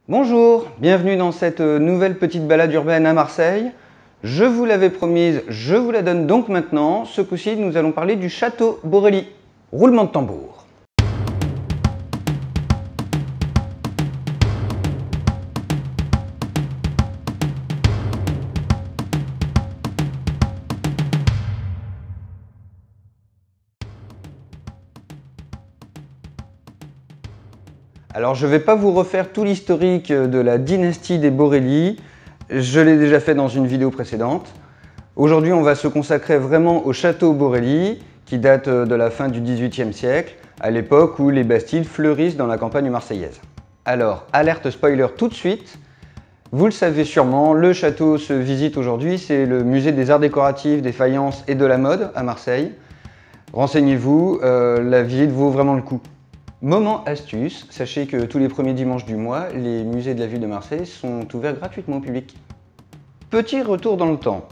Bonjour, bienvenue dans cette nouvelle petite balade urbaine à Marseille. Je vous l'avais promise, je vous la donne donc maintenant. Ce coup-ci, nous allons parler du château Borelli. Roulement de tambour. Alors je ne vais pas vous refaire tout l'historique de la dynastie des Borelli, je l'ai déjà fait dans une vidéo précédente. Aujourd'hui on va se consacrer vraiment au château Borelli, qui date de la fin du XVIIIe siècle, à l'époque où les Bastides fleurissent dans la campagne marseillaise. Alors, alerte spoiler tout de suite, vous le savez sûrement, le château se visite aujourd'hui, c'est le musée des arts décoratifs, des faïences et de la mode à Marseille. Renseignez-vous, la visite vaut vraiment le coup. Moment astuce, sachez que tous les premiers dimanches du mois, les musées de la ville de Marseille sont ouverts gratuitement au public. Petit retour dans le temps.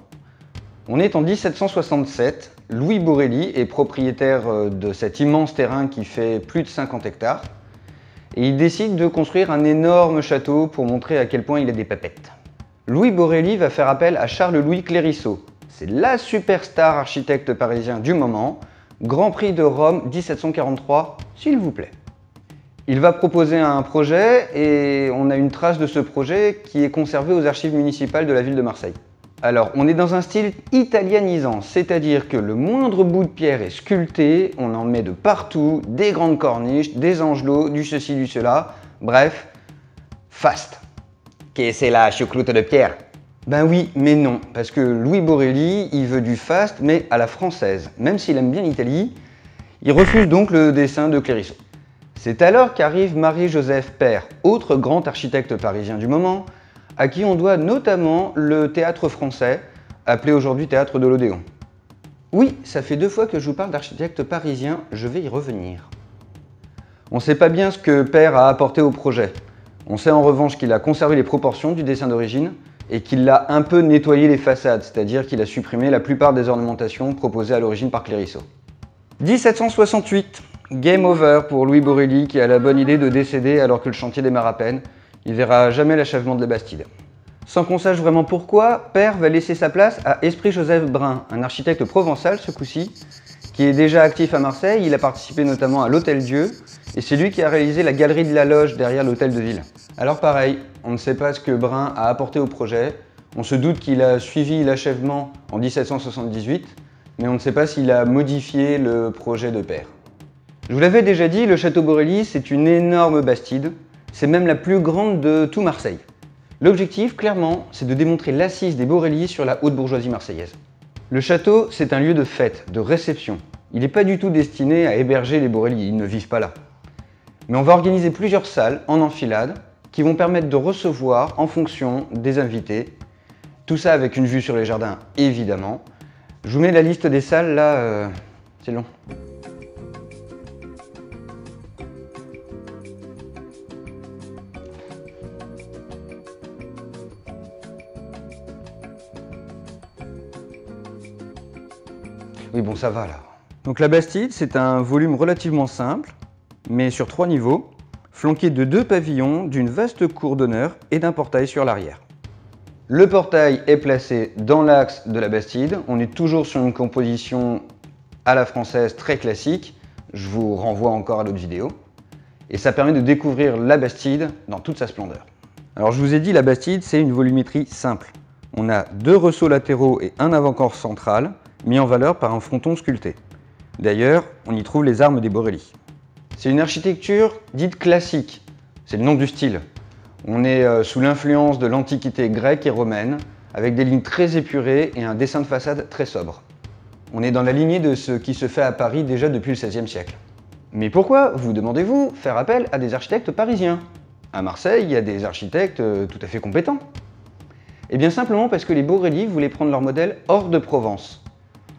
On est en 1767, Louis Borelli est propriétaire de cet immense terrain qui fait plus de 50 hectares et il décide de construire un énorme château pour montrer à quel point il a des papettes. Louis Borelli va faire appel à Charles-Louis Clérisseau. C'est la superstar architecte parisien du moment, Grand Prix de Rome 1743, s'il vous plaît. Il va proposer un projet et on a une trace de ce projet qui est conservée aux archives municipales de la ville de Marseille. Alors, on est dans un style italianisant, c'est-à-dire que le moindre bout de pierre est sculpté, on en met de partout, des grandes corniches, des angelots, du ceci, du cela, bref, faste. Qu'est-ce que c'est la choucroute de pierre? Ben oui, mais non, parce que Louis Borelli, il veut du faste, mais à la française. Même s'il aime bien l'Italie, il refuse donc le dessin de Clérisseau. C'est alors qu'arrive Marie-Joseph Paire, autre grand architecte parisien du moment, à qui on doit notamment le théâtre français, appelé aujourd'hui théâtre de l'Odéon. Oui, ça fait 2 fois que je vous parle d'architecte parisien, je vais y revenir. On ne sait pas bien ce que Paire a apporté au projet. On sait en revanche qu'il a conservé les proportions du dessin d'origine et qu'il a un peu nettoyé les façades, c'est-à-dire qu'il a supprimé la plupart des ornementations proposées à l'origine par Clérisseau. 1768, game over pour Louis Borelli qui a la bonne idée de décéder alors que le chantier démarre à peine. Il verra jamais l'achèvement de la Bastide. Sans qu'on sache vraiment pourquoi, Paire va laisser sa place à Esprit-Joseph Brun, un architecte provençal ce coup-ci, qui est déjà actif à Marseille. Il a participé notamment à l'Hôtel-Dieu et c'est lui qui a réalisé la galerie de la Loge derrière l'Hôtel de Ville. Alors pareil, on ne sait pas ce que Brun a apporté au projet. On se doute qu'il a suivi l'achèvement en 1778, mais on ne sait pas s'il a modifié le projet de Paire. Je vous l'avais déjà dit, le château Borelli, c'est une énorme bastide. C'est même la plus grande de tout Marseille. L'objectif, clairement, c'est de démontrer l'assise des Borelli sur la haute bourgeoisie marseillaise. Le château, c'est un lieu de fête, de réception. Il n'est pas du tout destiné à héberger les Borelli, ils ne vivent pas là. Mais on va organiser plusieurs salles en enfilade qui vont permettre de recevoir en fonction des invités. Tout ça avec une vue sur les jardins, évidemment. Je vous mets la liste des salles, là, c'est long. Oui, bon, ça va là. Donc la Bastide, c'est un volume relativement simple, mais sur 3 niveaux, flanqué de 2 pavillons, d'une vaste cour d'honneur et d'un portail sur l'arrière. Le portail est placé dans l'axe de la Bastide. On est toujours sur une composition à la française très classique. Je vous renvoie encore à l'autre vidéo. Et ça permet de découvrir la Bastide dans toute sa splendeur. Alors je vous ai dit, la Bastide, c'est une volumétrie simple. On a 2 ressorts latéraux et un avant-corps central, mis en valeur par un fronton sculpté. D'ailleurs, on y trouve les armes des Borelli. C'est une architecture dite classique, c'est le nom du style. On est sous l'influence de l'antiquité grecque et romaine, avec des lignes très épurées et un dessin de façade très sobre. On est dans la lignée de ce qui se fait à Paris déjà depuis le XVIe siècle. Mais pourquoi, vous demandez-vous, faire appel à des architectes parisiens? À Marseille, il y a des architectes tout à fait compétents. Eh bien simplement parce que les Borelli voulaient prendre leur modèle hors de Provence.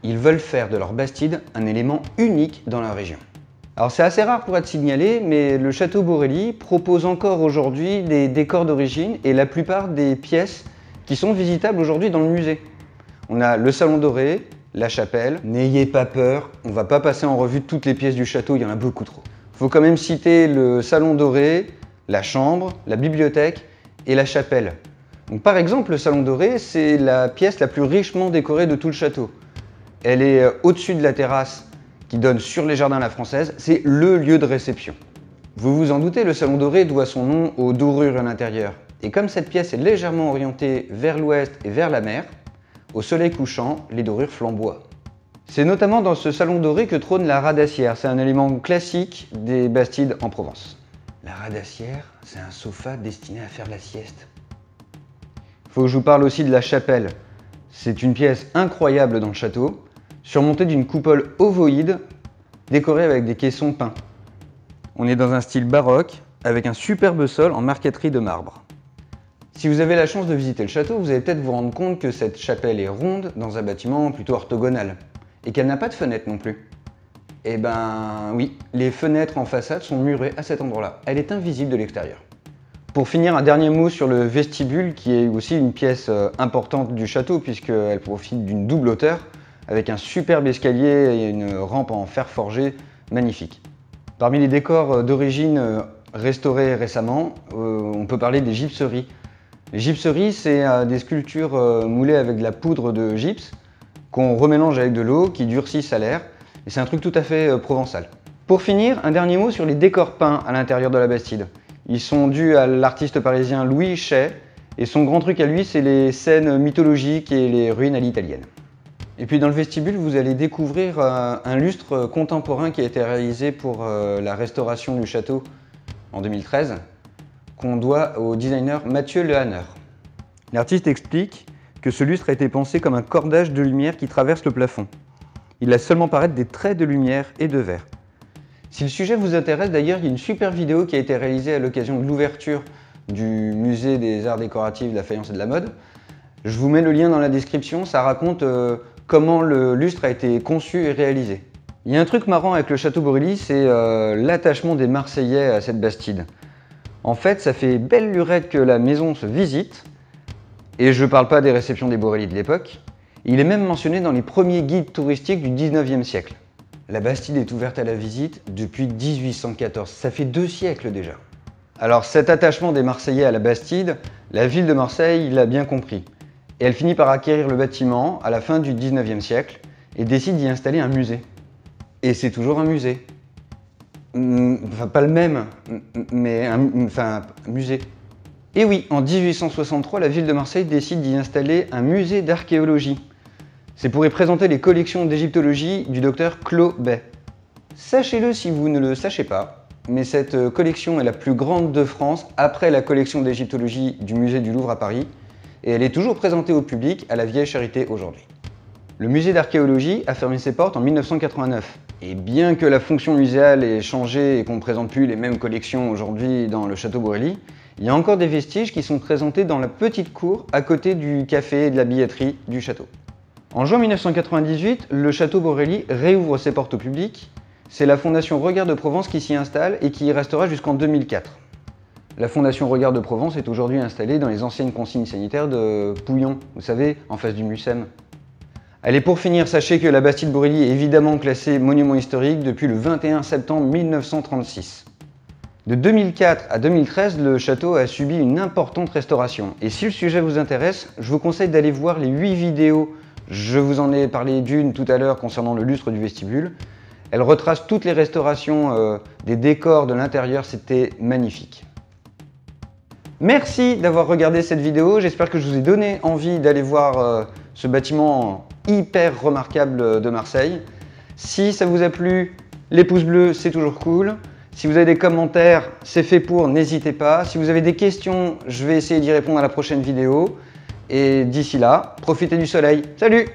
Ils veulent faire de leur Bastide un élément unique dans la région. Alors c'est assez rare pour être signalé, mais le château Borelli propose encore aujourd'hui des décors d'origine et la plupart des pièces qui sont visitables aujourd'hui dans le musée. On a le salon doré, la chapelle. N'ayez pas peur, on ne va pas passer en revue toutes les pièces du château, il y en a beaucoup trop. Il faut quand même citer le salon doré, la chambre, la bibliothèque et la chapelle. Donc, par exemple, le Salon Doré, c'est la pièce la plus richement décorée de tout le château. Elle est au-dessus de la terrasse qui donne sur les jardins à la française. C'est le lieu de réception. Vous vous en doutez, le Salon Doré doit son nom aux dorures à l'intérieur. Et comme cette pièce est légèrement orientée vers l'ouest et vers la mer, au soleil couchant, les dorures flamboient. C'est notamment dans ce Salon Doré que trône la radassière. C'est un élément classique des Bastides en Provence. La radassière, c'est un sofa destiné à faire la sieste. Il faut que je vous parle aussi de la chapelle. C'est une pièce incroyable dans le château, surmontée d'une coupole ovoïde décorée avec des caissons peints. On est dans un style baroque, avec un superbe sol en marqueterie de marbre. Si vous avez la chance de visiter le château, vous allez peut-être vous rendre compte que cette chapelle est ronde dans un bâtiment plutôt orthogonal, et qu'elle n'a pas de fenêtre non plus. Eh ben oui, les fenêtres en façade sont murées à cet endroit-là. Elle est invisible de l'extérieur. Pour finir, un dernier mot sur le vestibule, qui est aussi une pièce importante du château, puisqu'elle profite d'une double hauteur, avec un superbe escalier et une rampe en fer forgé magnifique. Parmi les décors d'origine restaurés récemment, on peut parler des gypseries. Les gypseries, c'est des sculptures moulées avec de la poudre de gypse, qu'on remélange avec de l'eau, qui durcissent à l'air, et c'est un truc tout à fait provençal. Pour finir, un dernier mot sur les décors peints à l'intérieur de la Bastide. Ils sont dus à l'artiste parisien Louis Chet, et son grand truc à lui, c'est les scènes mythologiques et les ruines à l'italienne. Et puis dans le vestibule, vous allez découvrir un lustre contemporain qui a été réalisé pour la restauration du château en 2013, qu'on doit au designer Mathieu Lehanner. L'artiste explique que ce lustre a été pensé comme un cordage de lumière qui traverse le plafond. Il laisse seulement paraître des traits de lumière et de verre. Si le sujet vous intéresse, d'ailleurs, il y a une super vidéo qui a été réalisée à l'occasion de l'ouverture du musée des arts décoratifs, de la faïence et de la mode. Je vous mets le lien dans la description, ça raconte comment le lustre a été conçu et réalisé. Il y a un truc marrant avec le château Borély, c'est l'attachement des Marseillais à cette Bastide. En fait, ça fait belle lurette que la maison se visite, et je ne parle pas des réceptions des Borély de l'époque. Il est même mentionné dans les premiers guides touristiques du 19e siècle. La Bastide est ouverte à la visite depuis 1814, ça fait 2 siècles déjà. Alors cet attachement des Marseillais à la Bastide, la ville de Marseille l'a bien compris. Et elle finit par acquérir le bâtiment à la fin du 19e siècle et décide d'y installer un musée. Et c'est toujours un musée. Enfin, pas le même, mais un musée. Et oui, en 1863, la ville de Marseille décide d'y installer un musée d'archéologie. C'est pour y présenter les collections d'égyptologie du docteur Clos Bay. Sachez-le si vous ne le sachez pas, mais cette collection est la plus grande de France après la collection d'égyptologie du musée du Louvre à Paris, et elle est toujours présentée au public à la Vieille Charité aujourd'hui. Le musée d'archéologie a fermé ses portes en 1989, et bien que la fonction muséale ait changé et qu'on ne présente plus les mêmes collections aujourd'hui dans le château Borély, il y a encore des vestiges qui sont présentés dans la petite cour à côté du café et de la billetterie du château. En juin 1998, le château Borély réouvre ses portes au public. C'est la Fondation Regard de Provence qui s'y installe et qui y restera jusqu'en 2004. La Fondation Regard de Provence est aujourd'hui installée dans les anciennes consignes sanitaires de Pouillon, vous savez, en face du Mucem. Allez, pour finir, sachez que la Bastide Borély est évidemment classée monument historique depuis le 21 septembre 1936. De 2004 à 2013, le château a subi une importante restauration. Et si le sujet vous intéresse, je vous conseille d'aller voir les 8 vidéos. Je vous en ai parlé d'une tout à l'heure concernant le lustre du vestibule. Elle retrace toutes les restaurations des décors de l'intérieur, c'était magnifique. Merci d'avoir regardé cette vidéo, j'espère que je vous ai donné envie d'aller voir ce bâtiment hyper remarquable de Marseille. Si ça vous a plu, les pouces bleus c'est toujours cool. Si vous avez des commentaires, c'est fait pour, n'hésitez pas. Si vous avez des questions, je vais essayer d'y répondre à la prochaine vidéo. Et d'ici là, profitez du soleil. Salut!